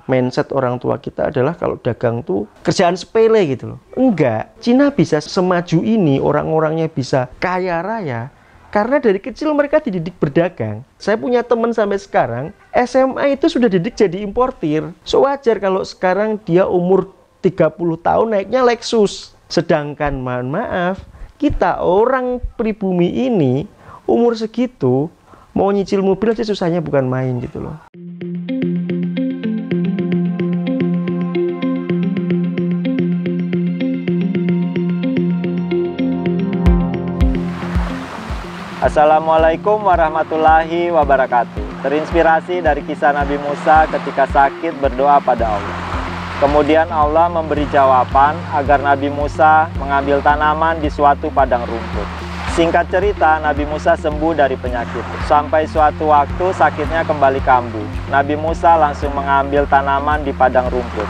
mindset orang tua kita adalah kalau dagang tuh kerjaan sepele gitu loh. Enggak, Cina bisa semaju ini, orang-orangnya bisa kaya raya karena dari kecil mereka dididik berdagang. Saya punya teman sampai sekarang, SMA itu sudah dididik jadi importir. So wajar kalau sekarang dia umur 30 tahun naiknya Lexus. Sedangkan mohon maaf, kita orang pribumi ini umur segitu mau nyicil mobil aja susahnya bukan main gitu loh. Assalamualaikum warahmatullahi wabarakatuh. Terinspirasi dari kisah Nabi Musa ketika sakit berdoa pada Allah. Kemudian Allah memberi jawaban agar Nabi Musa mengambil tanaman di suatu padang rumput. Singkat cerita, Nabi Musa sembuh dari penyakit. Sampai suatu waktu sakitnya kembali kambuh. Nabi Musa langsung mengambil tanaman di padang rumput.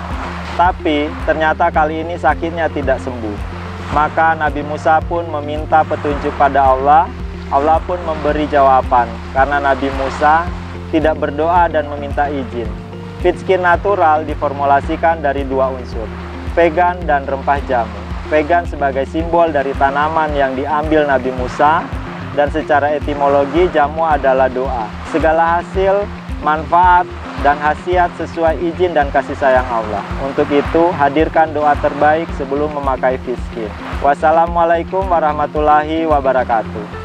Tapi ternyata kali ini sakitnya tidak sembuh. Maka Nabi Musa pun meminta petunjuk pada Allah. Allah pun memberi jawaban karena Nabi Musa tidak berdoa dan meminta izin. Feed skin natural diformulasikan dari dua unsur, vegan dan rempah jamu. Vegan sebagai simbol dari tanaman yang diambil Nabi Musa, dan secara etimologi jamu adalah doa. Segala hasil, manfaat, dan khasiat sesuai izin dan kasih sayang Allah. Untuk itu, hadirkan doa terbaik sebelum memakai feed skin. Wassalamualaikum warahmatullahi wabarakatuh.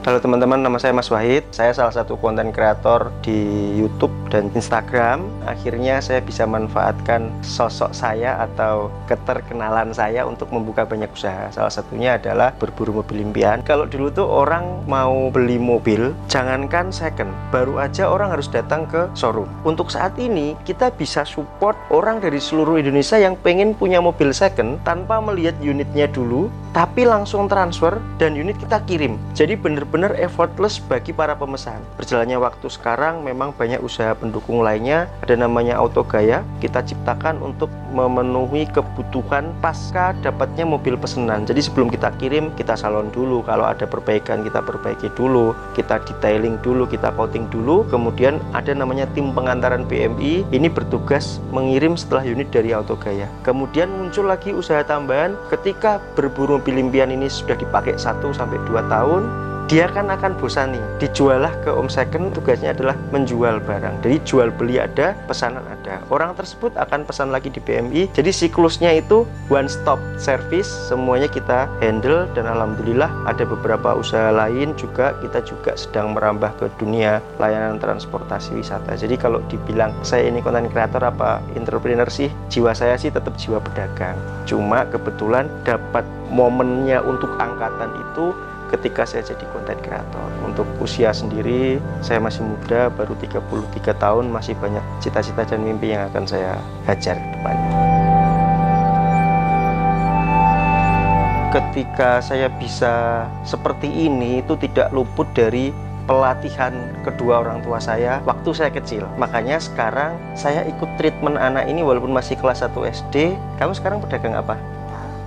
Halo teman-teman, nama saya Mas Wahid. Saya salah satu konten kreator di YouTube dan Instagram. Akhirnya saya bisa manfaatkan sosok saya atau keterkenalan saya untuk membuka banyak usaha. Salah satunya adalah berburu mobil impian. Kalau dulu tuh orang mau beli mobil, jangankan second, baru aja orang harus datang ke showroom. Untuk saat ini, kita bisa support orang dari seluruh Indonesia yang pengen punya mobil second tanpa melihat unitnya dulu, tapi langsung transfer dan unit kita kirim. Jadi bener-bener effortless bagi para pemesan. Berjalannya waktu sekarang memang banyak usaha pendukung lainnya. Ada namanya Autogaya. Kita ciptakan untuk memenuhi kebutuhan pasca dapatnya mobil pesanan. Jadi sebelum kita kirim, kita salon dulu. Kalau ada perbaikan, kita perbaiki dulu. Kita detailing dulu, kita coating dulu. Kemudian ada namanya tim pengantaran PMI. Ini bertugas mengirim setelah unit dari Autogaya. Kemudian muncul lagi usaha tambahan ketika berburu mobil impian ini sudah dipakai 1-2 tahun, dia kan akan bosan nih, dijualah ke om second. Tugasnya adalah menjual barang. Jadi jual beli ada, pesanan ada. Orang tersebut akan pesan lagi di PMI. Jadi siklusnya itu one stop service, semuanya kita handle. Dan alhamdulillah ada beberapa usaha lain juga, kita juga sedang merambah ke dunia layanan transportasi wisata. Jadi kalau dibilang saya ini konten kreator apa entrepreneur sih, jiwa saya sih tetap jiwa pedagang. Cuma kebetulan dapat momennya untuk angkatan itu ketika saya jadi konten kreator. Untuk usia sendiri, saya masih muda, baru 33 tahun, masih banyak cita-cita dan mimpi yang akan saya hajar ke depannya. Ketika saya bisa seperti ini, itu tidak luput dari pelatihan kedua orang tua saya waktu saya kecil. Makanya sekarang saya ikut treatment anak ini walaupun masih kelas 1 SD. Kamu sekarang pedagang apa?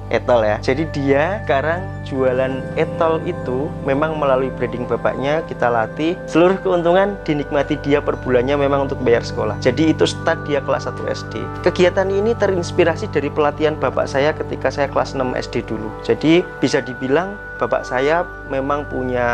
Etol ya. Jadi dia sekarang jualan etol itu memang melalui branding bapaknya, kita latih. Seluruh keuntungan dinikmati dia per bulannya memang untuk bayar sekolah. Jadi itu start dia kelas 1 SD. Kegiatan ini terinspirasi dari pelatihan bapak saya ketika saya kelas 6 SD dulu. Jadi bisa dibilang bapak saya memang punya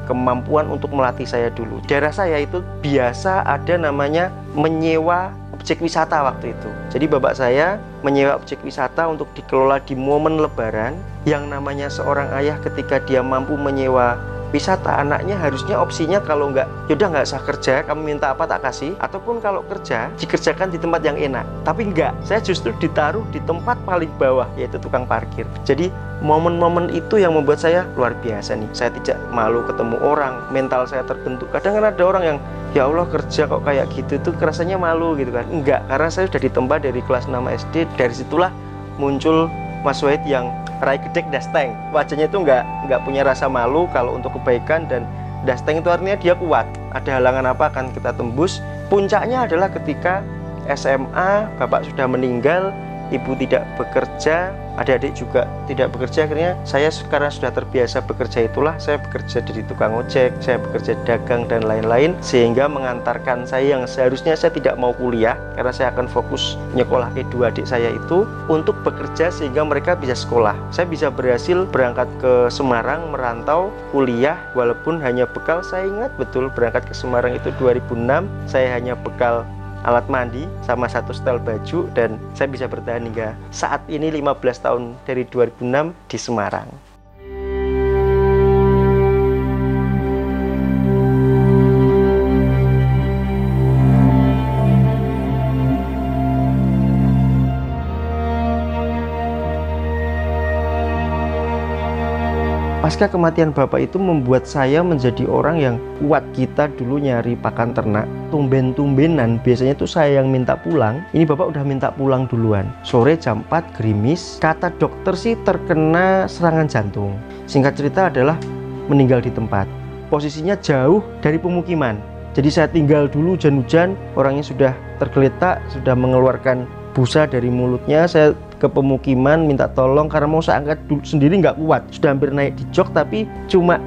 kemampuan untuk melatih saya dulu. Daerah saya itu biasa ada namanya menyewa objek wisata waktu itu. Jadi bapak saya menyewa objek wisata untuk dikelola di momen lebaran. Yang namanya seorang ayah ketika dia mampu menyewa wisata, anaknya harusnya opsinya kalau nggak, yaudah nggak usah kerja, kamu minta apa tak kasih, ataupun kalau kerja dikerjakan di tempat yang enak. Tapi enggak, saya justru ditaruh di tempat paling bawah, yaitu tukang parkir. Jadi momen-momen itu yang membuat saya luar biasa nih. Saya tidak malu ketemu orang, mental saya terbentuk. Kadang kan ada orang yang, ya Allah kerja kok kayak gitu tuh rasanya malu gitu kan. Enggak, karena saya sudah ditempa dari kelas 6 SD. Dari situlah muncul Mas Wahid yang rai gedek dasteng. Wajahnya itu nggak punya rasa malu kalau untuk kebaikan, dan dasteng itu artinya dia kuat. Ada halangan apa akan kita tembus. Puncaknya adalah ketika SMA, bapak sudah meninggal, ibu tidak bekerja, adik-adik juga tidak bekerja. Akhirnya saya sekarang sudah terbiasa bekerja, itulah saya bekerja dari tukang ojek, saya bekerja dagang dan lain-lain, sehingga mengantarkan saya yang seharusnya saya tidak mau kuliah karena saya akan fokus nyekolah kedua adik saya itu, untuk bekerja sehingga mereka bisa sekolah. Saya bisa berhasil berangkat ke Semarang, merantau kuliah, walaupun hanya bekal. Saya ingat betul berangkat ke Semarang itu 2006, saya hanya bekal alat mandi sama satu setel baju, dan saya bisa bertahan hingga saat ini 15 tahun dari 2006 di Semarang. Pasca kematian bapak itu membuat saya menjadi orang yang kuat. Kita dulu nyari pakan ternak, tumben-tumbenan, biasanya tuh saya yang minta pulang. Ini bapak udah minta pulang duluan. Sore jam 4 gerimis, kata dokter sih terkena serangan jantung. Singkat cerita adalah meninggal di tempat. Posisinya jauh dari pemukiman. Jadi saya tinggal dulu hujan-hujan, orangnya sudah tergeletak, sudah mengeluarkan busa dari mulutnya. Saya ke pemukiman minta tolong karena mau saya angkat dulu sendiri nggak kuat, sudah hampir naik di jok tapi cuma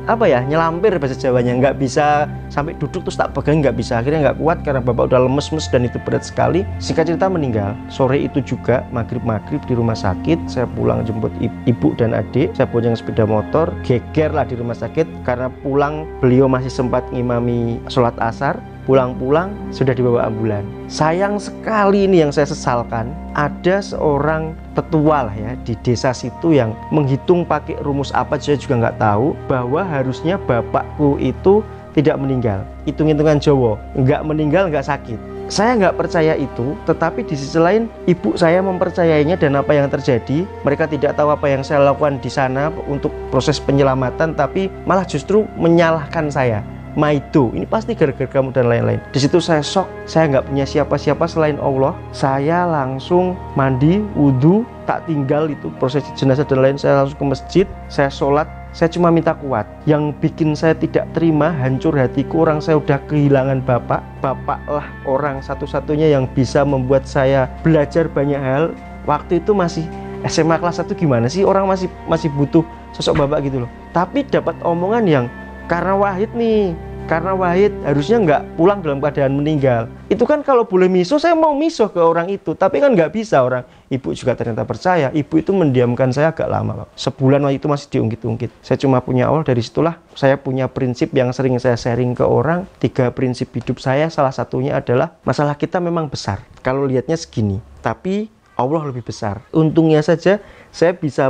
nyelampir bahasa Jawanya, nggak bisa sampai duduk terus tak pegang, nggak bisa. Akhirnya nggak kuat karena bapak udah lemes-mes dan itu berat sekali. Singkat cerita meninggal. Sore itu juga maghrib di rumah sakit, saya pulang jemput ibu dan adik, saya bonceng sepeda motor, geger lah di rumah sakit karena pulang beliau masih sempat ngimami sholat asar. Pulang-pulang sudah dibawa ambulan. Sayang sekali, ini yang saya sesalkan, ada seorang tetua lah ya di desa situ yang menghitung pakai rumus apa saya juga nggak tahu, bahwa harusnya bapakku itu tidak meninggal. Hitung-hitungan Jawa, nggak meninggal nggak sakit. Saya nggak percaya itu, tetapi di sisi lain ibu saya mempercayainya, dan apa yang terjadi, mereka tidak tahu apa yang saya lakukan di sana untuk proses penyelamatan, tapi malah justru menyalahkan saya. Maido, ini pasti gara-gara kamu dan lain-lain. Di situ saya shock, saya nggak punya siapa-siapa selain Allah. Saya langsung mandi, wudhu, tak tinggal itu prosesi jenazah dan lain. Saya langsung ke masjid, saya sholat. Saya cuma minta kuat. Yang bikin saya tidak terima, hancur hatiku, orang saya udah kehilangan bapak. Bapaklah orang satu-satunya yang bisa membuat saya belajar banyak hal. Waktu itu masih SMA kelas 1, gimana sih orang masih butuh sosok bapak gitu loh. Tapi dapat omongan yang karena Wahid harusnya nggak pulang dalam keadaan meninggal. Itu kan kalau boleh miso, saya mau miso ke orang itu, tapi kan nggak bisa. Orang ibu juga ternyata percaya. Ibu itu mendiamkan saya agak lama, Pak. Sebulan waktu itu masih diungkit-ungkit. Saya cuma punya Allah. Dari situlah saya punya prinsip yang sering saya sharing ke orang. 3 prinsip hidup saya, salah satunya adalah masalah kita memang besar kalau lihatnya segini, tapi Allah lebih besar. Untungnya saja saya bisa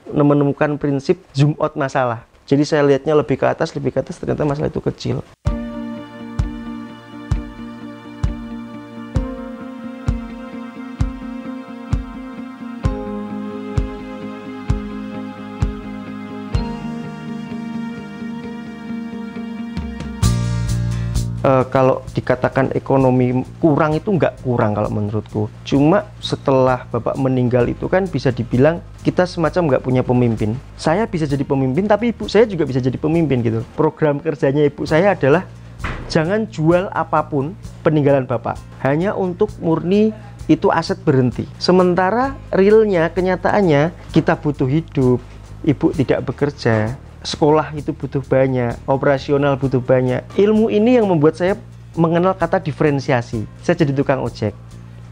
menemukan prinsip zoom out masalah. Jadi saya lihatnya lebih ke atas, ternyata masalah itu kecil. Kalau dikatakan ekonomi kurang, itu nggak kurang kalau menurutku. Cuma setelah bapak meninggal itu kan bisa dibilang kita semacam nggak punya pemimpin. Saya bisa jadi pemimpin, tapi ibu saya juga bisa jadi pemimpin gitu. Program kerjanya ibu saya adalah jangan jual apapun peninggalan bapak, hanya untuk murni itu aset berhenti. Sementara realnya, kenyataannya kita butuh hidup, ibu tidak bekerja, sekolah itu butuh banyak, operasional butuh banyak. Ilmu ini yang membuat saya mengenal kata diferensiasi. Saya jadi tukang ojek,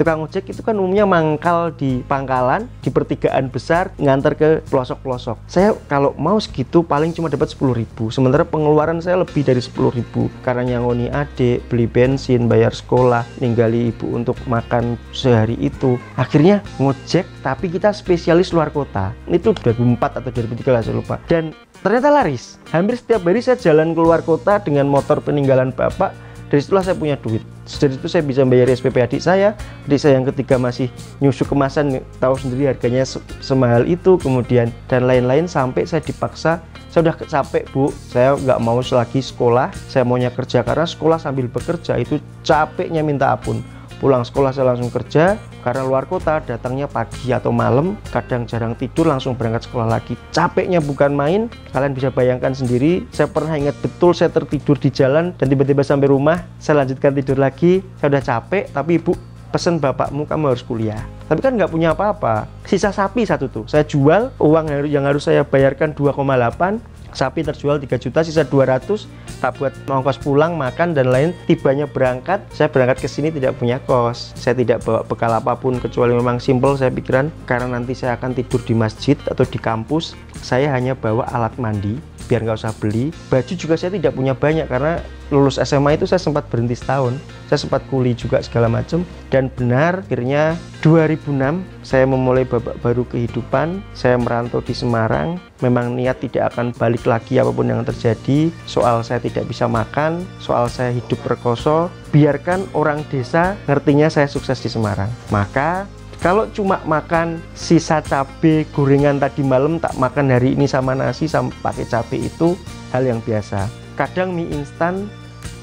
Tukang ojek itu kan umumnya mangkal di pangkalan, di pertigaan besar, ngantar ke pelosok-pelosok. Saya kalau mau segitu paling cuma dapat 10.000. Sementara pengeluaran saya lebih dari 10.000 karena nyangoni adik, beli bensin, bayar sekolah, ninggali ibu untuk makan sehari itu. Akhirnya ngojek, tapi kita spesialis luar kota. Itu 2004 atau 2003 lah, saya lupa. Dan ternyata laris. Hampir setiap hari saya jalan keluar kota dengan motor peninggalan bapak. Dari situlah saya punya duit. Dari itu saya bisa bayar SPP adik saya yang ketiga masih nyusu kemasan, tahu sendiri harganya semahal itu, kemudian dan lain-lain, sampai saya dipaksa. Saya udah capek bu, saya nggak mau lagi sekolah, saya maunya kerja, karena sekolah sambil bekerja itu capeknya minta ampun. Pulang sekolah saya langsung kerja, karena luar kota datangnya pagi atau malam, kadang jarang tidur, langsung berangkat sekolah lagi. Capeknya bukan main. Kalian bisa bayangkan sendiri, saya pernah ingat betul saya tertidur di jalan dan tiba-tiba sampai rumah, saya lanjutkan tidur lagi. Saya udah capek, tapi ibu pesen, bapakmu kamu harus kuliah. Tapi kan nggak punya apa-apa. Sisa sapi satu tuh, saya jual, uang yang harus saya bayarkan 2,8. Sapi terjual 3 juta, sisa 200 tak buat ongkos pulang, makan dan lain. Tibanya berangkat, saya berangkat ke sini tidak punya kos. Saya tidak bawa bekal apapun kecuali memang simple saya pikiran, karena nanti saya akan tidur di masjid atau di kampus. Saya hanya bawa alat mandi biar nggak usah beli. Baju juga saya tidak punya banyak karena lulus SMA itu saya sempat berhenti setahun. Saya sempat kuli juga segala macam. Dan benar, akhirnya 2006 saya memulai babak baru kehidupan. Saya merantau di Semarang. Memang niat tidak akan balik lagi apapun yang terjadi. Soal saya tidak bisa makan, soal saya hidup rekoso, biarkan orang desa ngertinya saya sukses di Semarang. Maka kalau cuma makan sisa cabai gorengan tadi malam, tak makan hari ini sama nasi sama pakai cabai, itu hal yang biasa. Kadang mie instan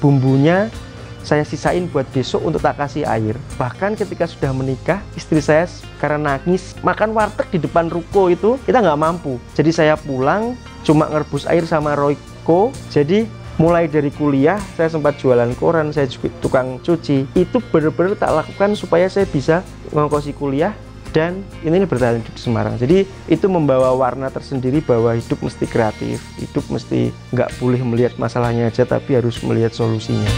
bumbunya saya sisain buat besok untuk tak kasih air. Bahkan ketika sudah menikah, istri saya karena nangis makan warteg di depan ruko itu, kita nggak mampu. Jadi saya pulang cuma ngerebus air sama Royco. Jadi mulai dari kuliah saya sempat jualan koran, saya juga tukang cuci. Itu benar-benar tak lakukan supaya saya bisa ngongkosi kuliah dan ini bertahan hidup di Semarang. Jadi itu membawa warna tersendiri bahwa hidup mesti kreatif, hidup mesti nggak boleh melihat masalahnya aja, tapi harus melihat solusinya.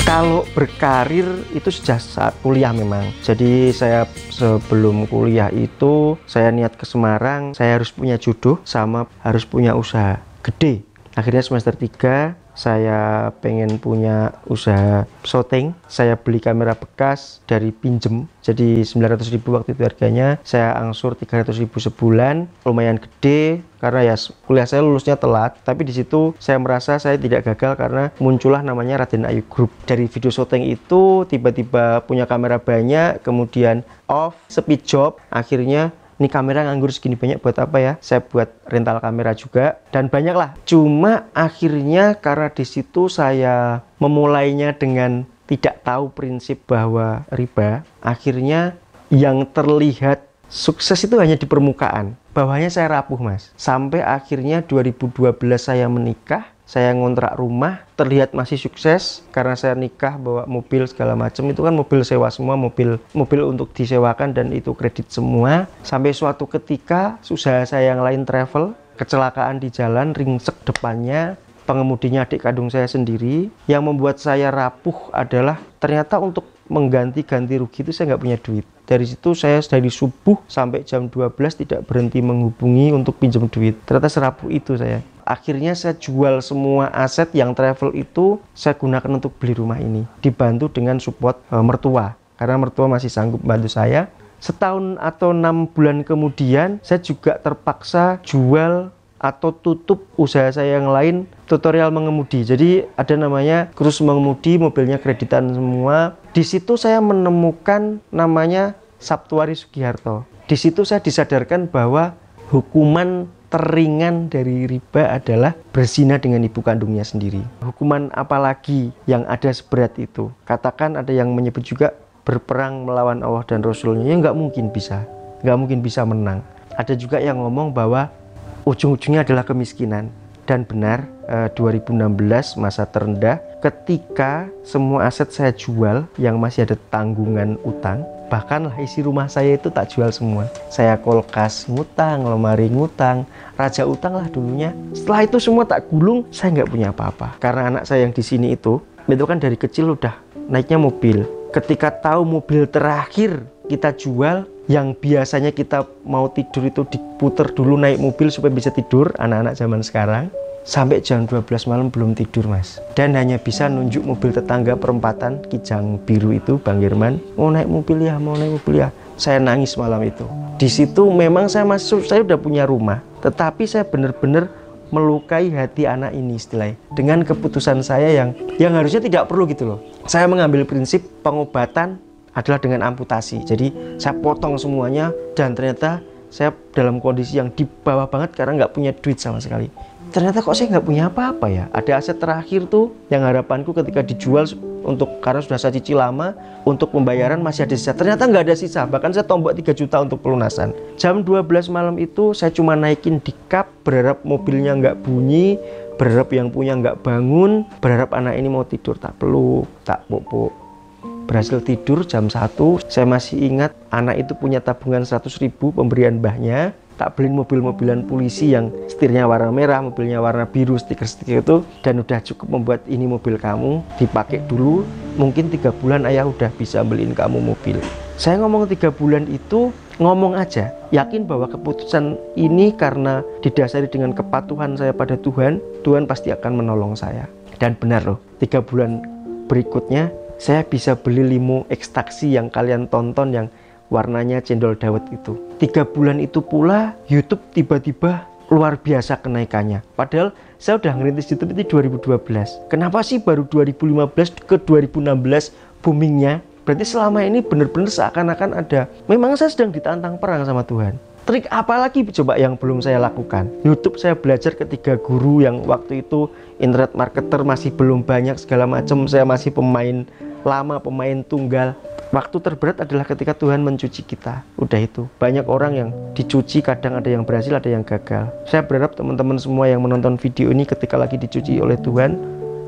Kalau berkarir itu sejak saat kuliah memang. Jadi saya sebelum kuliah itu saya niat ke Semarang, saya harus punya jodoh sama harus punya usaha gede. Akhirnya semester 3 saya pengen punya usaha syuting. Saya beli kamera bekas dari pinjem, jadi 900.000 waktu itu harganya. Saya angsur 300.000 sebulan, lumayan gede karena ya kuliah saya lulusnya telat. Tapi di situ saya merasa saya tidak gagal karena muncullah namanya Raden Ayu Group. Dari video syuting itu tiba-tiba punya kamera banyak, kemudian off, speed job, akhirnya ini kamera nganggur segini banyak buat apa ya? Saya buat rental kamera juga dan banyak lah. Cuma akhirnya karena di situ saya memulainya dengan tidak tahu prinsip bahwa riba, akhirnya yang terlihat sukses itu hanya di permukaan. Bawahnya saya rapuh mas. Sampai akhirnya 2012 saya menikah. Saya ngontrak rumah, terlihat masih sukses karena saya nikah, bawa mobil segala macam. Itu kan mobil sewa semua, mobil untuk disewakan dan itu kredit semua. Sampai suatu ketika usaha saya yang lain travel, kecelakaan di jalan, ringsek depannya, pengemudinya adik kandung saya sendiri. Yang membuat saya rapuh adalah ternyata untuk mengganti-ganti rugi itu saya nggak punya duit. Dari situ saya dari subuh sampai jam 12 tidak berhenti menghubungi untuk pinjam duit. Ternyata serapuh itu saya. Akhirnya saya jual semua aset yang travel itu, saya gunakan untuk beli rumah ini. Dibantu dengan support mertua, karena mertua masih sanggup bantu saya. Setahun atau 6 bulan kemudian, saya juga terpaksa jual atau tutup usaha saya yang lain, tutorial mengemudi. Jadi ada namanya kursus mengemudi, mobilnya kreditan semua. Di situ saya menemukan namanya Saptuari Sugiharto. Di situ saya disadarkan bahwa hukuman teringan dari riba adalah berzina dengan ibu kandungnya sendiri. Hukuman apalagi yang ada seberat itu? Katakan ada yang menyebut juga berperang melawan Allah dan Rasulnya, ya nggak mungkin bisa menang. Ada juga yang ngomong bahwa ujung-ujungnya adalah kemiskinan. Dan benar, 2016 masa terendah ketika semua aset saya jual yang masih ada tanggungan utang. Bahkan lah isi rumah saya itu tak jual semua. Saya kulkas ngutang, lemari ngutang, raja utang lah dulunya. Setelah itu semua tak gulung, saya nggak punya apa-apa. Karena anak saya yang di sini itu kan dari kecil udah naiknya mobil. Ketika tahu mobil terakhir kita jual, yang biasanya kita mau tidur itu diputer dulu naik mobil supaya bisa tidur, anak-anak zaman sekarang. Sampai jam 12 malam belum tidur mas, dan hanya bisa nunjuk mobil tetangga perempatan Kijang Biru itu, Bang Herman, mau naik mobil ya, mau naik mobil ya. Saya nangis malam itu. Di situ memang saya udah punya rumah, tetapi saya benar-benar melukai hati anak ini istilahnya dengan keputusan saya yang harusnya tidak perlu gitu loh. Saya mengambil prinsip pengobatan adalah dengan amputasi, jadi saya potong semuanya, dan ternyata saya dalam kondisi yang di bawah banget karena nggak punya duit sama sekali. Ternyata kok saya nggak punya apa-apa ya. Ada aset terakhir tuh yang harapanku ketika dijual karena sudah saya cicil lama, untuk pembayaran masih ada sisa. Ternyata nggak ada sisa, bahkan saya tombok 3 juta untuk pelunasan. Jam 12 malam itu saya cuma naikin di kap, berharap mobilnya nggak bunyi, berharap yang punya nggak bangun, berharap anak ini mau tidur, tak peluk, tak pupuk. Berhasil tidur jam 1. Saya masih ingat anak itu punya tabungan 100.000 pemberian mbahnya. Tak beliin mobil-mobilan polisi yang setirnya warna merah, mobilnya warna biru, stiker-stiker itu, dan udah cukup membuat ini mobil kamu, dipakai dulu, mungkin 3 bulan ayah udah bisa beliin kamu mobil. Saya ngomong 3 bulan itu ngomong aja, yakin bahwa keputusan ini karena didasari dengan kepatuhan saya pada Tuhan, Tuhan pasti akan menolong saya. Dan benar loh, 3 bulan berikutnya saya bisa beli limo ekstaksi yang kalian tonton yang warnanya cendol dawet itu. 3 bulan itu pula YouTube tiba-tiba luar biasa kenaikannya. Padahal saya udah ngerintis YouTube itu 2012. Kenapa sih baru 2015 ke 2016 boomingnya? Berarti selama ini benar-benar seakan-akan ada. Memang saya sedang ditantang perang sama Tuhan. Trik apa lagi coba yang belum saya lakukan? YouTube saya belajar ketiga guru yang waktu itu internet marketer masih belum banyak segala macam. Saya masih pemain lama, pemain tunggal. Waktu terberat adalah ketika Tuhan mencuci kita. Udah itu. Banyak orang yang dicuci, kadang ada yang berhasil, ada yang gagal. Saya berharap teman-teman semua yang menonton video ini ketika lagi dicuci oleh Tuhan,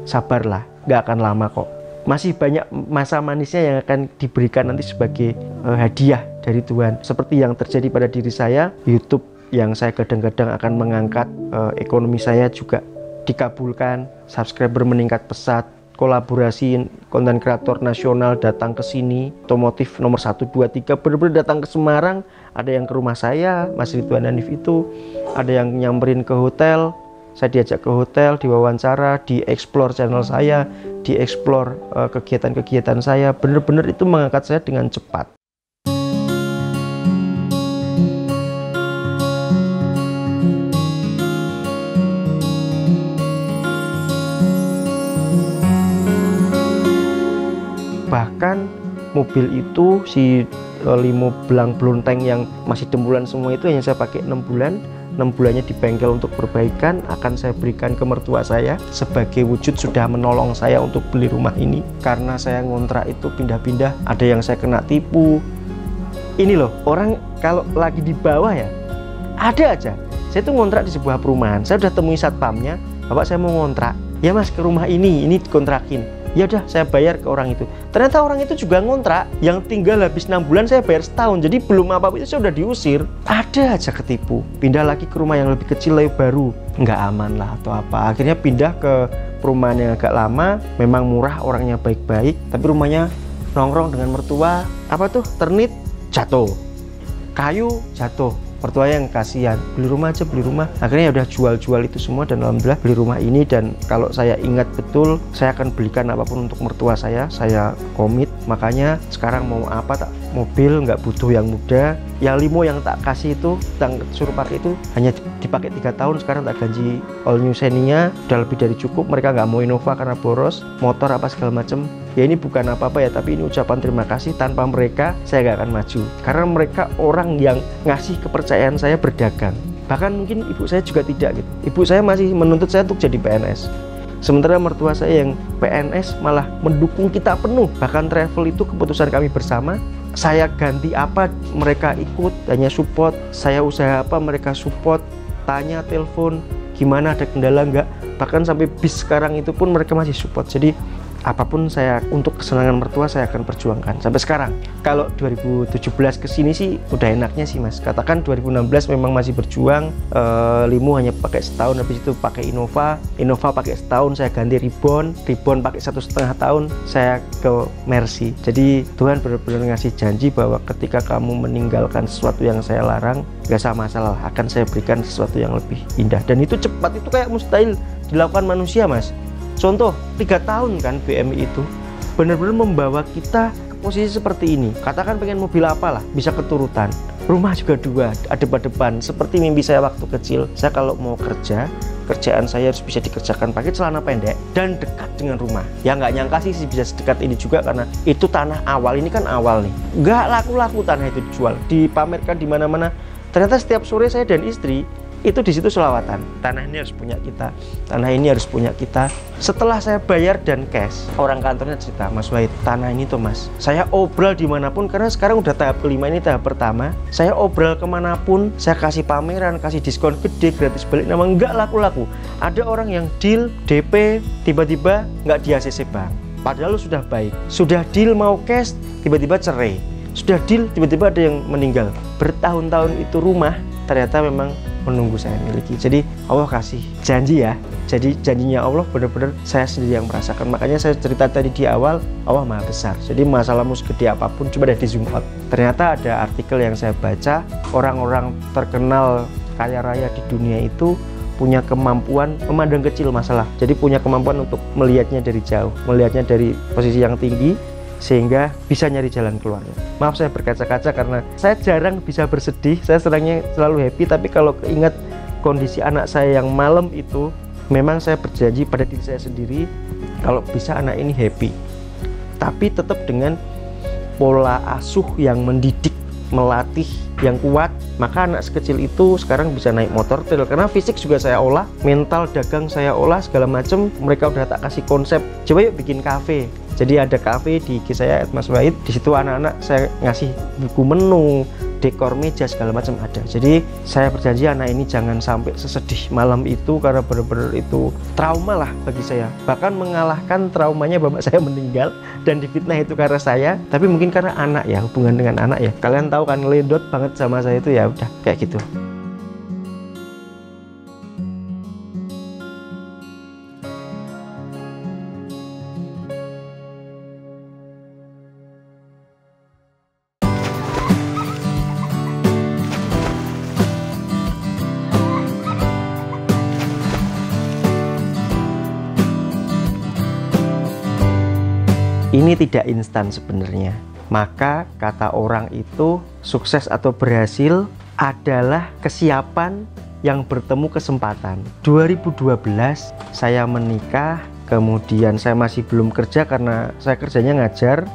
sabarlah, gak akan lama kok. Masih banyak masa manisnya yang akan diberikan nanti sebagai hadiah dari Tuhan. Seperti yang terjadi pada diri saya, YouTube yang saya kadang-kadang akan mengangkat, ekonomi saya juga dikabulkan, subscriber meningkat pesat, kolaborasi konten kreator nasional datang ke sini, otomotif nomor 1, 2, 3 benar-benar datang ke Semarang. Ada yang ke rumah saya, Mas Ridwan Hanif itu, ada yang nyamperin ke hotel, saya diajak ke hotel, diwawancara, dieksplor channel saya, dieksplor kegiatan-kegiatan saya. Benar-benar itu mengangkat saya dengan cepat. Bahkan mobil itu, si limo belang belonteng yang masih dempulan semua itu hanya saya pakai 6 bulan. 6 bulannya di bengkel untuk perbaikan, akan saya berikan ke mertua saya sebagai wujud sudah menolong saya untuk beli rumah ini. Karena saya ngontrak itu pindah-pindah, ada yang saya kena tipu. Ini loh, orang kalau lagi di bawah ya, ada aja. Saya tuh ngontrak di sebuah perumahan, saya udah temui satpamnya, Bapak saya mau ngontrak. Ya Mas, ke rumah ini dikontrakin. Ya udah, saya bayar ke orang itu. Ternyata orang itu juga ngontrak, yang tinggal habis 6 bulan saya bayar setahun. Jadi belum apa-apa itu saya udah diusir. Ada aja ketipu. Pindah lagi ke rumah yang lebih kecil, lebih baru. Nggak aman lah atau apa. Akhirnya pindah ke perumahan yang agak lama. Memang murah, orangnya baik-baik. Tapi rumahnya nongkrong dengan mertua. Apa tuh? Ternit, jatuh. Kayu, jatuh. Mertua yang kasihan, beli rumah aja, beli rumah. Akhirnya ya udah jual-jual itu semua, dan alhamdulillah beli rumah ini. Dan kalau saya ingat betul, saya akan belikan apapun untuk mertua saya komit. Makanya sekarang mau apa, tak mobil nggak butuh yang muda. Yang limo yang tak kasih itu, yang suruh pakai itu hanya dipakai 3 tahun. Sekarang tak ganti all new Xenia, udah lebih dari cukup. Mereka nggak mau Innova karena boros, motor apa segala macem. Ya ini bukan apa-apa ya, tapi ini ucapan terima kasih. Tanpa mereka saya nggak akan maju, karena mereka orang yang ngasih kepercayaan saya berdagang. Bahkan mungkin ibu saya juga tidak gitu. Ibu saya masih menuntut saya untuk jadi PNS, sementara mertua saya yang PNS malah mendukung kita penuh. Bahkan travel itu keputusan kami bersama. Saya ganti apa mereka ikut, hanya support. Saya usaha apa mereka support, tanya, telepon, gimana, ada kendala nggak. Bahkan sampai bis sekarang itu pun mereka masih support. Jadi apapun saya untuk kesenangan mertua saya akan perjuangkan sampai sekarang. Kalau 2017 ke sini sih udah enaknya sih Mas. Katakan 2016 memang masih berjuang, Limo hanya pakai setahun, habis itu pakai Innova pakai setahun, saya ganti Ribbon pakai 1,5 tahun, saya ke Mercy. Jadi Tuhan benar-benar ngasih janji bahwa ketika kamu meninggalkan sesuatu yang saya larang, gak sama masalah, akan saya berikan sesuatu yang lebih indah. Dan itu cepat, itu kayak mustahil dilakukan manusia Mas. Contoh 3 tahun kan BMI itu benar-benar membawa kita ke posisi seperti ini. Katakan pengen mobil apalah, bisa keturutan. Rumah juga 2, adep-adepan. Seperti mimpi saya waktu kecil. Saya kalau mau kerjaan saya harus bisa dikerjakan pakai celana pendek dan dekat dengan rumah. Ya nggak nyangka sih bisa sedekat ini juga, karena itu tanah awal. Ini kan awal nih. Nggak laku-laku tanah itu dijual, dipamerkan di mana-mana. Ternyata setiap sore saya dan istri itu di situ selawatan. Tanah ini harus punya kita, tanah ini harus punya kita. Setelah saya bayar dan cash, orang kantornya cerita, Mas Wahid, tanah ini tuh Mas, saya obral dimanapun, karena sekarang udah tahap kelima, ini tahap pertama. Saya obral kemanapun, saya kasih pameran, kasih diskon gede, gratis balik nama, nggak laku-laku. Ada orang yang deal DP tiba-tiba nggak di ACC bank, padahal sudah baik, sudah deal mau cash tiba-tiba cerai, sudah deal tiba-tiba ada yang meninggal. Bertahun-tahun itu rumah ternyata memang menunggu saya miliki. Jadi Allah kasih janji ya. Jadi janjinya Allah benar-benar saya sendiri yang merasakan. Makanya saya cerita tadi di awal, Allah Maha Besar. Jadi masalahmu segede apapun, coba deh di zoom out. Ternyata ada artikel yang saya baca, orang-orang terkenal kaya raya di dunia itu punya kemampuan memandang kecil masalah. Jadi punya kemampuan untuk melihatnya dari jauh, melihatnya dari posisi yang tinggi, sehingga bisa nyari jalan keluarnya. Maaf saya berkaca-kaca karena saya jarang bisa bersedih, saya senangnya selalu happy. Tapi kalau keingat kondisi anak saya yang malam itu, memang saya berjanji pada diri saya sendiri, kalau bisa anak ini happy, tapi tetap dengan pola asuh yang mendidik, melatih yang kuat. Maka anak sekecil itu sekarang bisa naik motor trail, karena fisik juga saya olah, mental dagang saya olah, segala macam. Mereka udah tak kasih konsep, coba yuk bikin kafe. Jadi ada kafe di IG saya @maswahid. Di situ anak-anak saya ngasih buku menu, dekor meja segala macam ada. Jadi saya berjanji anak ini jangan sampai sesedih malam itu, karena benar-benar itu trauma lah bagi saya. Bahkan mengalahkan traumanya bapak saya meninggal dan difitnah itu karena saya. Tapi mungkin karena anak ya, hubungan dengan anak ya. Kalian tahu kan, ngelindot banget sama saya itu ya udah kayak gitu. Ini tidak instan sebenarnya. Maka kata orang itu, sukses atau berhasil adalah kesiapan yang bertemu kesempatan. 2012 saya menikah, kemudian saya masih belum kerja karena saya kerjanya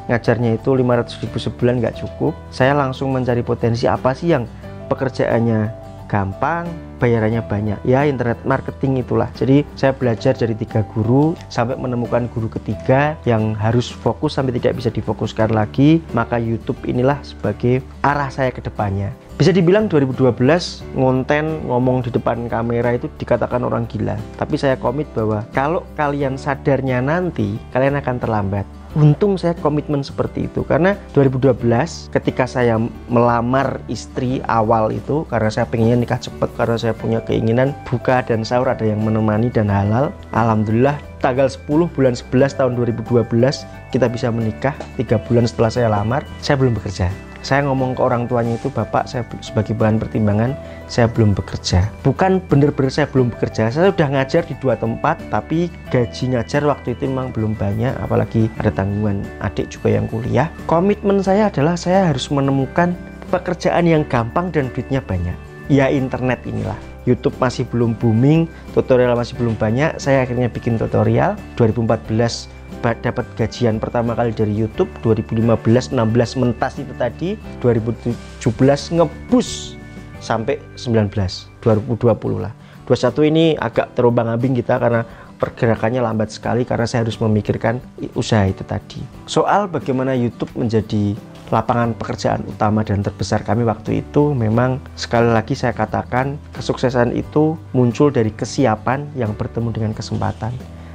ngajarnya itu 500.000 sebulan nggak cukup. Saya langsung mencari potensi apa sih yang pekerjaannya gampang, bayarannya banyak, ya internet marketing itulah. Jadi saya belajar dari 3 guru sampai menemukan guru ketiga yang harus fokus sampai tidak bisa difokuskan lagi. Maka YouTube inilah sebagai arah saya ke depannya. Bisa dibilang 2012 ngonten, ngomong di depan kamera itu dikatakan orang gila. Tapi saya komit bahwa kalau kalian sadarnya nanti, kalian akan terlambat. Untung saya komitmen seperti itu, karena 2012 ketika saya melamar istri awal itu, karena saya pengennya nikah cepat, karena saya punya keinginan buka dan sahur ada yang menemani dan halal. Alhamdulillah tanggal 10 bulan 11 tahun 2012 kita bisa menikah. 3 bulan setelah saya lamar, saya belum bekerja. Saya ngomong ke orang tuanya itu, Bapak, saya sebagai bahan pertimbangan saya belum bekerja. Bukan bener-bener saya belum bekerja, saya sudah ngajar di 2 tempat, tapi gaji ngajar waktu itu memang belum banyak, apalagi ada tanggungan adik juga yang kuliah. Komitmen saya adalah saya harus menemukan pekerjaan yang gampang dan duitnya banyak. Ya internet inilah. YouTube masih belum booming, tutorial masih belum banyak. Saya akhirnya bikin tutorial. 2014 dapat gajian pertama kali dari YouTube, 2015-16 mentas itu tadi, 2017 ngebus sampai 19, 2020 lah. 21 ini agak terombang-ambing kita karena pergerakannya lambat sekali, karena saya harus memikirkan usaha itu tadi. Soal bagaimana YouTube menjadi lapangan pekerjaan utama dan terbesar kami waktu itu, memang sekali lagi saya katakan kesuksesan itu muncul dari kesiapan yang bertemu dengan kesempatan.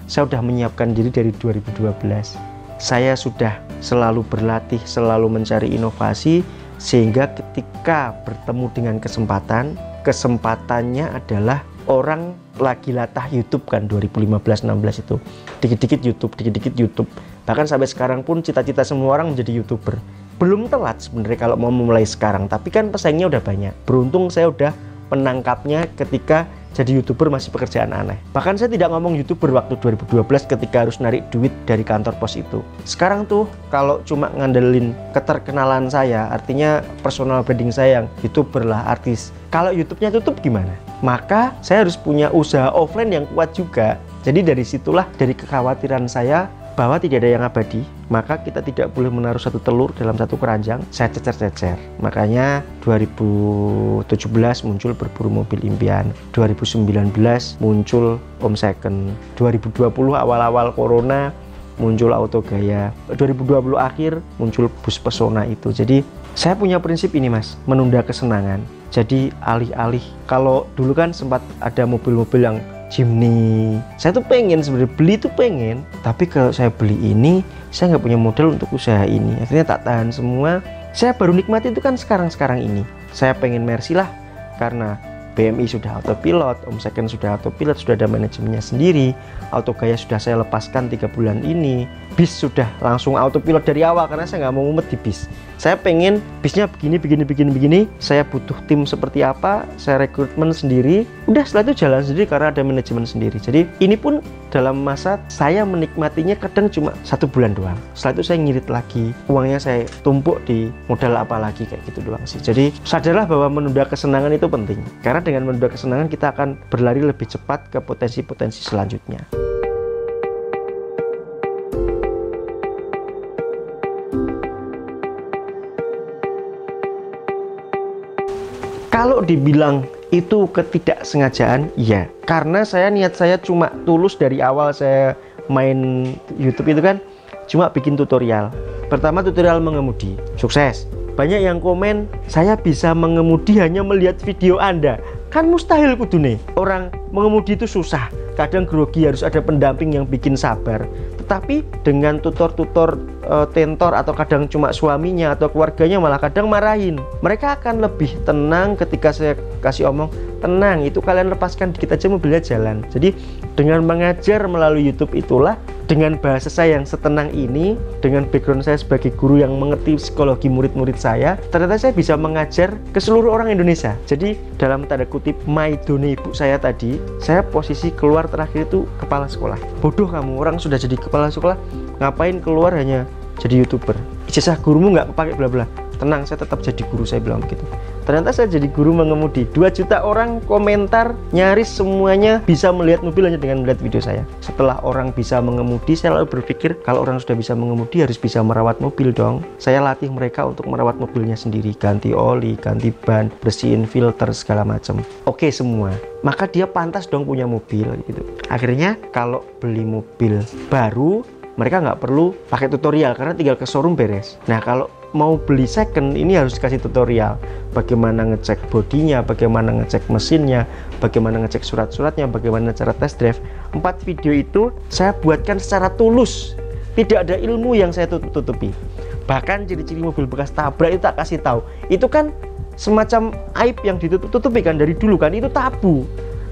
saya sudah menyiapkan diri dari 2012. Saya sudah selalu berlatih, selalu mencari inovasi, sehingga ketika bertemu dengan kesempatannya adalah orang lagi latah YouTube kan 2015-16 itu. Dikit-dikit YouTube. Bahkan sampai sekarang pun cita-cita semua orang menjadi YouTuber. Belum telat sebenarnya kalau mau mulai sekarang, tapi kan pesaingnya udah banyak. Beruntung saya udah menangkapnya ketika jadi YouTuber masih pekerjaan aneh. Bahkan saya tidak ngomong YouTuber waktu 2012 ketika harus narik duit dari kantor pos itu. Sekarang tuh kalau cuma ngandelin keterkenalan saya, artinya personal branding saya yang YouTuber lah, artis. Kalau YouTube-nya tutup gimana? Maka saya harus punya usaha offline yang kuat juga. Jadi dari situlah, dari kekhawatiran saya bahwa tidak ada yang abadi, maka kita tidak boleh menaruh satu telur dalam satu keranjang. Saya cecer-cecer. Makanya 2017 muncul Berburu Mobil Impian, 2019 muncul Om Second, 2020 awal-awal Corona muncul Auto Gaya, 2020 akhir muncul Bus Pesona itu. Jadi saya punya prinsip ini Mas, menunda kesenangan. Jadi alih-alih, kalau dulu kan sempat ada mobil-mobil yang Jimny, saya tuh pengen sebenarnya beli tuh pengen, tapi kalau saya beli ini saya nggak punya modal untuk usaha ini, akhirnya tak tahan semua. Saya baru nikmati itu kan sekarang ini. Saya pengen Mercy lah, karena BMI sudah autopilot, Om Second sudah autopilot, sudah ada manajemennya sendiri, Auto Gaya sudah saya lepaskan 3 bulan ini, bis sudah langsung autopilot dari awal karena saya nggak mau mumet di bis. Saya pengen bisnya begini, saya butuh tim seperti apa, saya rekrutmen sendiri, udah setelah itu jalan sendiri karena ada manajemen sendiri. Jadi ini pun dalam masa saya menikmatinya kadang cuma 1 bulan doang. Setelah itu saya ngirit lagi, uangnya saya tumpuk di modal apa lagi, kayak gitu doang sih. Jadi sadarlah bahwa menunda kesenangan itu penting, karena dengan menunda kesenangan kita akan berlari lebih cepat ke potensi-potensi selanjutnya. Kalau dibilang itu ketidaksengajaan, iya. Karena niat saya cuma tulus dari awal saya main YouTube itu kan, cuma bikin tutorial. Pertama tutorial mengemudi, sukses. Banyak yang komen, saya bisa mengemudi hanya melihat video Anda. Kan mustahil kudune. Orang mengemudi itu susah. Kadang grogi, harus ada pendamping yang bikin sabar. Tetapi dengan tutor-tutor tentor atau kadang cuma suaminya atau keluarganya malah kadang marahin. Mereka akan lebih tenang ketika saya kasih omong, tenang, itu kalian lepaskan dikit aja mobilnya jalan. Jadi dengan mengajar melalui YouTube itulah, dengan bahasa saya yang setenang ini, dengan background saya sebagai guru yang mengerti psikologi murid-murid saya, ternyata saya bisa mengajar ke seluruh orang Indonesia. Jadi dalam tanda kutip maidone ibu saya tadi, saya posisi keluar terakhir itu kepala sekolah. Bodoh kamu, orang sudah jadi kepala sekolah, ngapain keluar hanya jadi YouTuber? Ijazah gurumu nggak kepake bla bla. Tenang, saya tetap jadi guru, saya bilang begitu. Ternyata saya jadi guru mengemudi. 2 juta orang komentar, nyaris semuanya bisa melihat mobil hanya dengan melihat video saya. Setelah orang bisa mengemudi, saya lalu berpikir kalau orang sudah bisa mengemudi harus bisa merawat mobil dong. Saya latih mereka untuk merawat mobilnya sendiri, ganti oli, ganti ban, bersihin filter segala macam. Oke semua. Maka dia pantas dong punya mobil gitu. Akhirnya kalau beli mobil baru, mereka nggak perlu pakai tutorial karena tinggal ke showroom beres. Nah kalau mau beli second ini harus dikasih tutorial, bagaimana ngecek bodinya, bagaimana ngecek mesinnya, bagaimana ngecek surat-suratnya, bagaimana cara test drive. 4 video itu saya buatkan secara tulus, tidak ada ilmu yang saya tutupi. Bahkan ciri-ciri mobil bekas tabrak itu tak kasih tahu. Itu kan semacam aib yang ditutup-tutupi kan dari dulu kan, itu tabu.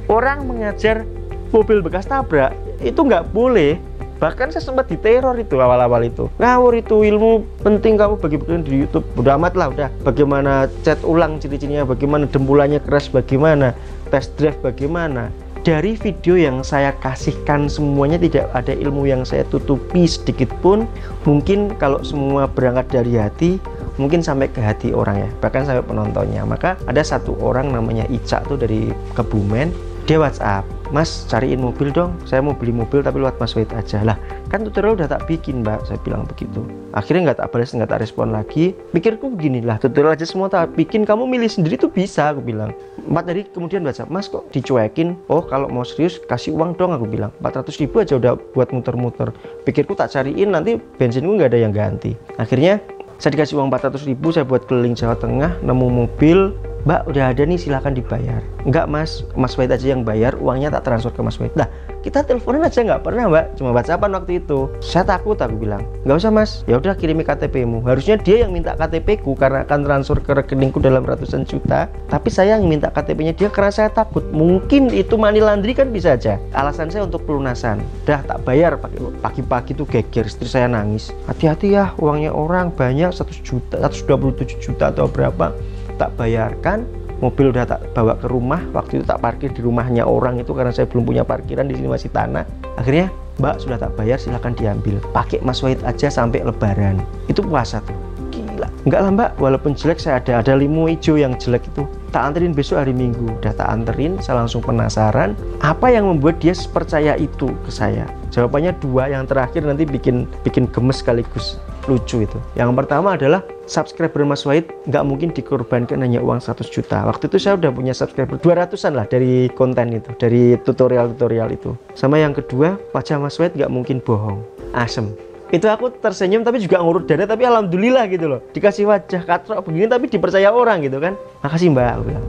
Orang mengajar mobil bekas tabrak itu nggak boleh. Bahkan saya sempat diteror itu awal-awal itu. Ngawur itu, ilmu penting kamu bagi-bagikan di YouTube. Udah amat lah udah. Bagaimana cat ulang ciri-cirinya, bagaimana dempulannya keras, bagaimana test drive, bagaimana. Dari video yang saya kasihkan semuanya tidak ada ilmu yang saya tutupi sedikit pun. Mungkin kalau semua berangkat dari hati, mungkin sampai ke hati orang ya, bahkan sampai penontonnya. Maka ada satu orang namanya Ica tuh dari Kebumen. Dia WhatsApp, Mas cariin mobil dong, saya mau beli mobil tapi lewat Mas Wahid aja. Lah kan tutorial udah tak bikin Mbak, saya bilang begitu. Akhirnya nggak tak balas, nggak tak respon lagi. Pikirku begini lah, tutorial aja semua tak bikin, kamu milih sendiri tuh bisa, aku bilang. 4 hari kemudian WhatsApp, Mas kok dicuekin? Oh kalau mau serius kasih uang dong, aku bilang. 400.000 aja udah buat muter-muter. Pikirku tak cariin, nanti bensinku nggak ada yang ganti. Akhirnya saya dikasih uang 400.000, saya buat keliling Jawa Tengah, nemu mobil, Mbak udah ada nih, silahkan dibayar. Enggak mas, Mas Wahid aja yang bayar, uangnya tak transfer ke Mas Wahid. Nah, kita teleponan aja nggak pernah Mbak, cuma WhatsAppan waktu itu. Saya takut, aku bilang nggak usah mas, ya udah kirimi KTP-mu. Harusnya dia yang minta KTP-ku karena akan transfer ke rekeningku dalam ratusan juta, tapi saya yang minta KTP-nya dia karena saya takut mungkin itu money laundry, kan bisa aja. Alasan saya untuk pelunasan. Dah tak bayar, pagi-pagi tuh geger, istri saya nangis. Hati-hati ya, uangnya orang banyak, 100 juta, 127 juta atau berapa, tak bayarkan. Mobil udah tak bawa ke rumah, waktu itu tak parkir di rumahnya orang itu karena saya belum punya parkiran, di sini masih tanah. Akhirnya, Mbak sudah tak bayar, silahkan diambil. Pakai Mas Wahid aja sampai lebaran. Itu puasa tuh. Gila. Enggak lah Mbak, walaupun jelek saya ada limo hijau yang jelek itu. Tak anterin besok hari Minggu. Udah tak anterin, saya langsung penasaran apa yang membuat dia percaya itu ke saya. Jawabannya dua, yang terakhir nanti bikin gemes sekaligus lucu itu. Yang pertama adalah subscriber Mas Wahid nggak mungkin dikorbankan hanya uang 100 juta. Waktu itu saya udah punya subscriber 200-an lah dari konten itu, dari tutorial-tutorial itu. Sama yang kedua, wajah Mas Wahid nggak mungkin bohong, asem. Itu aku tersenyum tapi juga ngurut dada, tapi alhamdulillah gitu loh. Dikasih wajah katrok begini tapi dipercaya orang gitu kan. Makasih Mbak, aku bilang.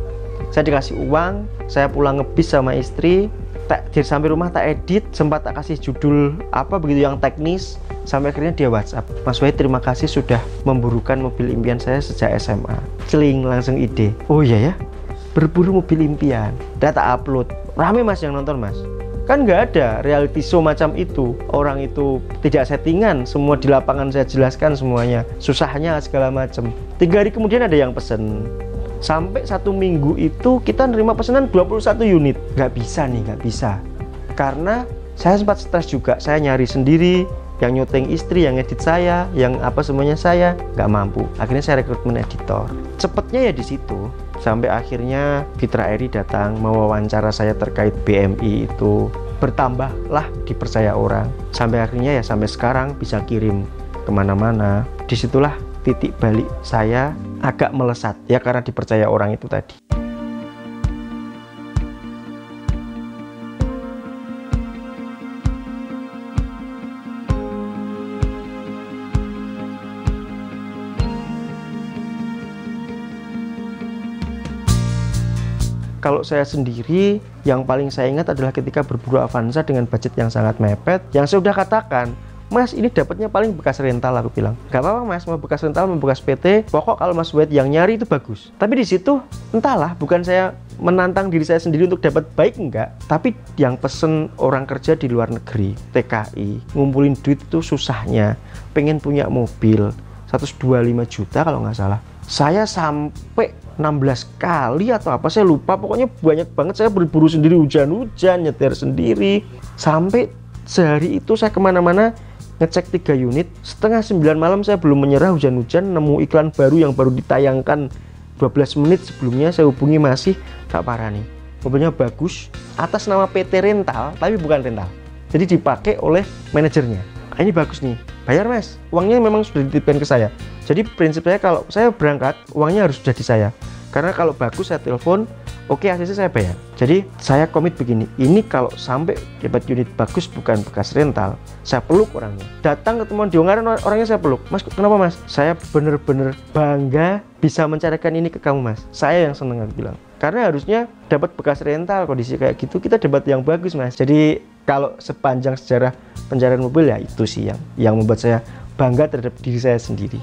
Saya dikasih uang, saya pulang ngebis sama istri. Sampai rumah tak edit, sempat tak kasih judul apa begitu yang teknis, sampai akhirnya dia WhatsApp, Mas Wahid terima kasih sudah memburukan mobil impian saya sejak SMA. Celing, langsung ide, oh iya ya, berburu mobil impian. Data upload, rame mas yang nonton mas. Kan nggak ada reality show macam itu, orang itu tidak settingan, semua di lapangan saya jelaskan semuanya, susahnya segala macam. 3 hari kemudian ada yang pesen. Sampai 1 minggu itu kita nerima pesanan 21 unit. Nggak bisa nih, nggak bisa. Karena saya sempat stres juga. Saya nyari sendiri, yang nyoteng istri, yang edit saya, yang apa semuanya saya, nggak mampu. Akhirnya saya rekrutmen editor. Cepetnya ya di situ. Sampai akhirnya Fitra Eri datang mewawancara saya terkait BMI itu. Bertambahlah dipercaya orang. Sampai akhirnya ya sampai sekarang bisa kirim kemana-mana. Disitulah titik balik saya agak melesat ya, karena dipercaya orang itu tadi. Kalau saya sendiri, yang paling saya ingat adalah ketika berburu Avanza dengan budget yang sangat mepet, yang saya sudah katakan, Mas ini dapatnya paling bekas rental, aku bilang. Gak apa-apa mas, mau bekas rental, mau bekas PT, pokok kalau Mas Wahid yang nyari itu bagus. Tapi di situ entahlah, bukan saya menantang diri saya sendiri untuk dapat baik, enggak. Tapi yang pesen orang kerja di luar negeri, TKI, ngumpulin duit itu susahnya. Pengen punya mobil 125 juta kalau nggak salah. Saya sampai 16 kali atau apa, saya lupa. Pokoknya banyak banget, saya berburu sendiri, hujan-hujan, nyetir sendiri. Sampai sehari itu saya kemana-mana ngecek 3 unit, setengah 9 malam saya belum menyerah, hujan-hujan, nemu iklan baru yang baru ditayangkan 12 menit sebelumnya, saya hubungi masih, gak parah nih, mobilnya bagus, atas nama PT Rental, tapi bukan rental, jadi dipakai oleh manajernya. Ini bagus nih, bayar mas, uangnya memang sudah dititipkan ke saya. Jadi prinsip saya kalau saya berangkat, uangnya harus sudah di saya, karena kalau bagus saya telepon, oke ACC saya bayar. Jadi saya komit begini, ini kalau sampai dapat unit bagus bukan bekas rental, saya peluk orangnya. Datang ketemuan di Ungaran, orangnya saya peluk. Mas kenapa mas? Saya bener-bener bangga bisa mencarikan ini ke kamu mas. Saya yang seneng, aku bilang. Karena harusnya dapat bekas rental, kondisi kayak gitu kita dapat yang bagus mas. Jadi kalau sepanjang sejarah pencarian mobil ya itu sih yang membuat saya bangga terhadap diri saya sendiri.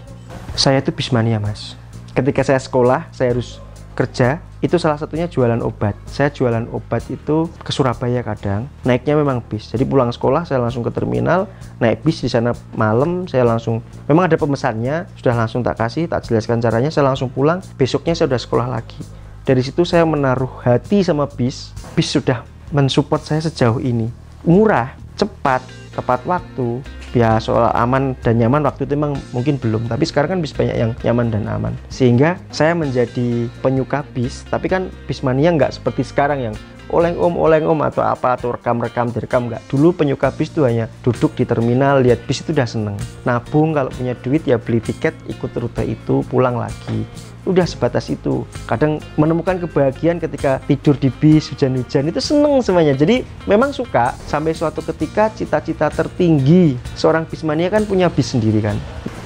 Saya itu bismania mas. Ketika saya sekolah, saya harus kerja, itu salah satunya jualan obat. Saya jualan obat itu ke Surabaya kadang, naiknya memang bis. Jadi pulang sekolah saya langsung ke terminal, naik bis di sana malam, saya langsung, memang ada pemesannya, sudah langsung tak kasih, tak jelaskan caranya, saya langsung pulang, besoknya saya sudah sekolah lagi. Dari situ saya menaruh hati sama bis sudah mensupport saya sejauh ini. Murah, cepat, tepat waktu. Ya soal aman dan nyaman waktu itu memang mungkin belum, tapi sekarang kan bis banyak yang nyaman dan aman, sehingga saya menjadi penyuka bis. Tapi kan bis mania nggak seperti sekarang yang oleng om atau apa, atau direkam nggak. Dulu penyuka bis itu hanya duduk di terminal lihat bis itu udah seneng, nabung, kalau punya duit ya beli tiket, ikut rute itu, pulang lagi. Udah sebatas itu. Kadang menemukan kebahagiaan ketika tidur di bis, hujan-hujan, itu seneng semuanya. Jadi memang suka. Sampai suatu ketika cita-cita tertinggi seorang bismania kan punya bis sendiri kan.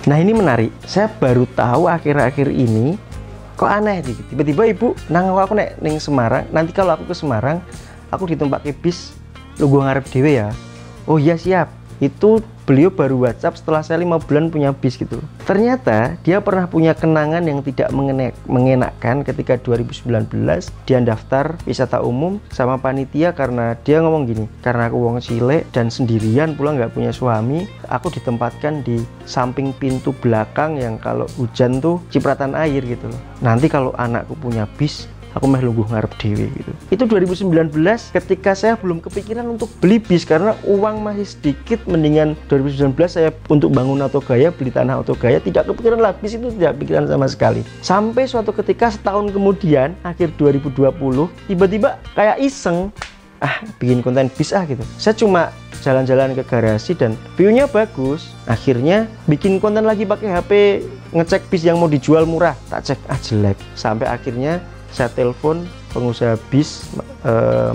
Nah ini menarik, saya baru tahu akhir-akhir ini kok aneh gitu. Tiba-tiba ibu nang aku nek ning Semarang, nanti kalau aku ke Semarang aku ditumpake bis lu gua ngarep dhewe ya. Oh iya siap. Itu beliau baru WhatsApp setelah saya 5 bulan punya bis gitu. Ternyata dia pernah punya kenangan yang tidak mengenakan ketika 2019 dia daftar wisata umum sama panitia karena dia ngomong gini, karena aku wong cilik dan sendirian pula nggak punya suami, aku ditempatkan di samping pintu belakang yang kalau hujan tuh cipratan air gitu loh. Nanti kalau anakku punya bis, aku meh lungguh ngarep dewe gitu. Itu 2019 ketika saya belum kepikiran untuk beli bis karena uang masih sedikit, mendingan 2019 saya untuk bangun Autogaya, beli tanah Autogaya, tidak kepikiran lah bis itu, tidak pikiran sama sekali. Sampai suatu ketika setahun kemudian, akhir 2020, tiba-tiba kayak iseng, bikin konten bis gitu. Saya cuma jalan-jalan ke garasi dan view-nya bagus. Akhirnya bikin konten lagi pakai HP, ngecek bis yang mau dijual murah, tak cek jelek. Sampai akhirnya saya telepon pengusaha bis,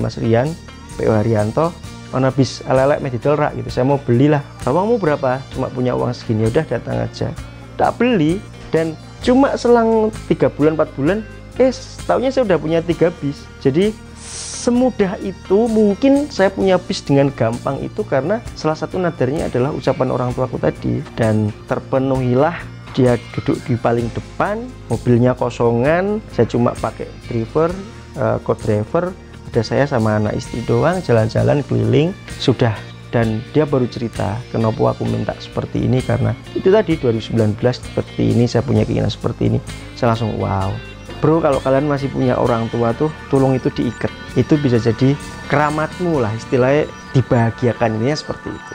Mas Rian, PO Haryanto, mana bis elek medidol rak gitu, saya mau belilah. Uangmu berapa? Cuma punya uang segini, udah datang aja. Tak beli, dan cuma selang 3 bulan 4 bulan, setahunnya saya udah punya 3 bis. Jadi semudah itu mungkin saya punya bis dengan gampang itu karena salah satu nadarnya adalah ucapan orang tuaku tadi, dan terpenuhilah. Dia duduk di paling depan, mobilnya kosongan, saya cuma pakai driver, co-driver, ada saya sama anak istri doang, jalan-jalan keliling, sudah. Dan dia baru cerita, kenapa aku minta seperti ini, karena itu tadi 2019 seperti ini, saya punya keinginan seperti ini. Saya langsung wow. Bro, kalau kalian masih punya orang tua tuh, tolong itu diikat. Itu bisa jadi keramatmu lah, istilahnya dibahagiakan, ini seperti itu.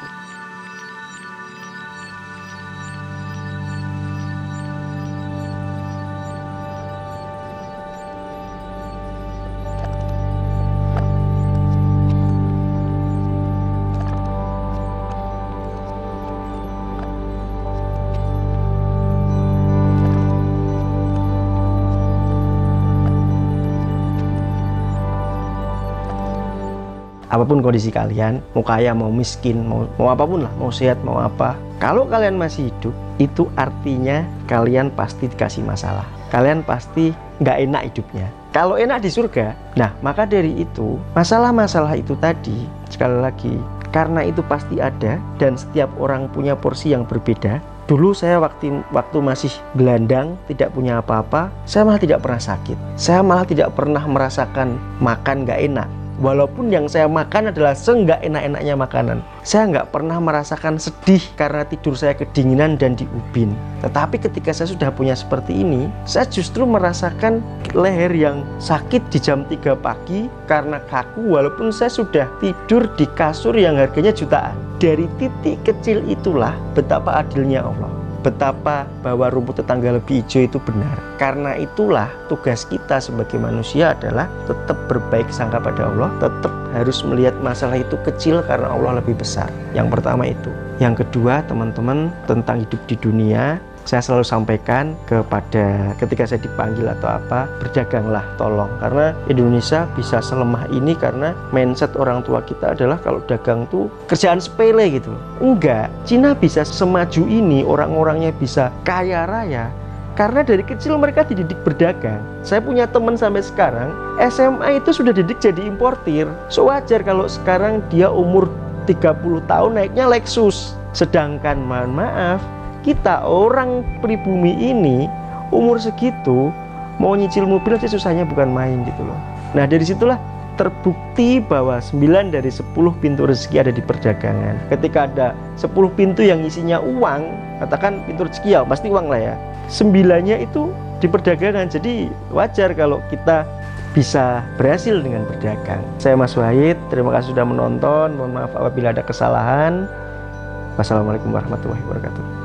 Apapun kondisi kalian, mau kaya, mau miskin, mau apapun lah, mau sehat, mau apa, kalau kalian masih hidup, itu artinya kalian pasti dikasih masalah. Kalian pasti nggak enak hidupnya. Kalau enak di surga, nah maka dari itu, masalah-masalah itu tadi, sekali lagi, karena itu pasti ada, dan setiap orang punya porsi yang berbeda. Dulu saya waktu masih gelandang, tidak punya apa-apa, saya malah tidak pernah sakit. Saya malah tidak pernah merasakan makan nggak enak. Walaupun yang saya makan adalah seenggak enak-enaknya makanan. Saya nggak pernah merasakan sedih karena tidur saya kedinginan dan diubin. Tetapi ketika saya sudah punya seperti ini, saya justru merasakan leher yang sakit di jam 3 pagi karena kaku walaupun saya sudah tidur di kasur yang harganya jutaan. Dari titik kecil itulah betapa adilnya Allah. Betapa bahwa rumput tetangga lebih hijau itu benar. Karena itulah tugas kita sebagai manusia adalah tetap berbaik sangka pada Allah, tetap harus melihat masalah itu kecil karena Allah lebih besar. Yang pertama itu. Yang kedua, teman-teman, tentang hidup di dunia, saya selalu sampaikan kepada ketika saya dipanggil atau apa, berdaganglah tolong. Karena Indonesia bisa selemah ini karena mindset orang tua kita adalah kalau dagang tuh kerjaan sepele gitu. Enggak, Cina bisa semaju ini, orang-orangnya bisa kaya raya karena dari kecil mereka dididik berdagang. Saya punya teman sampai sekarang SMA itu sudah dididik jadi importir. So wajar kalau sekarang dia umur 30 tahun naiknya Lexus. Sedangkan mohon maaf, kita orang pribumi ini umur segitu mau nyicil mobil aja susahnya bukan main gitu loh. Nah dari situlah terbukti bahwa 9 dari 10 pintu rezeki ada di perdagangan. Ketika ada 10 pintu yang isinya uang, katakan pintu rezeki ya pasti uang lah ya, 9-nya itu di perdagangan. Jadi wajar kalau kita bisa berhasil dengan berdagang. Saya Mas Wahid, terima kasih sudah menonton. Mohon maaf apabila ada kesalahan. Wassalamualaikum warahmatullahi wabarakatuh.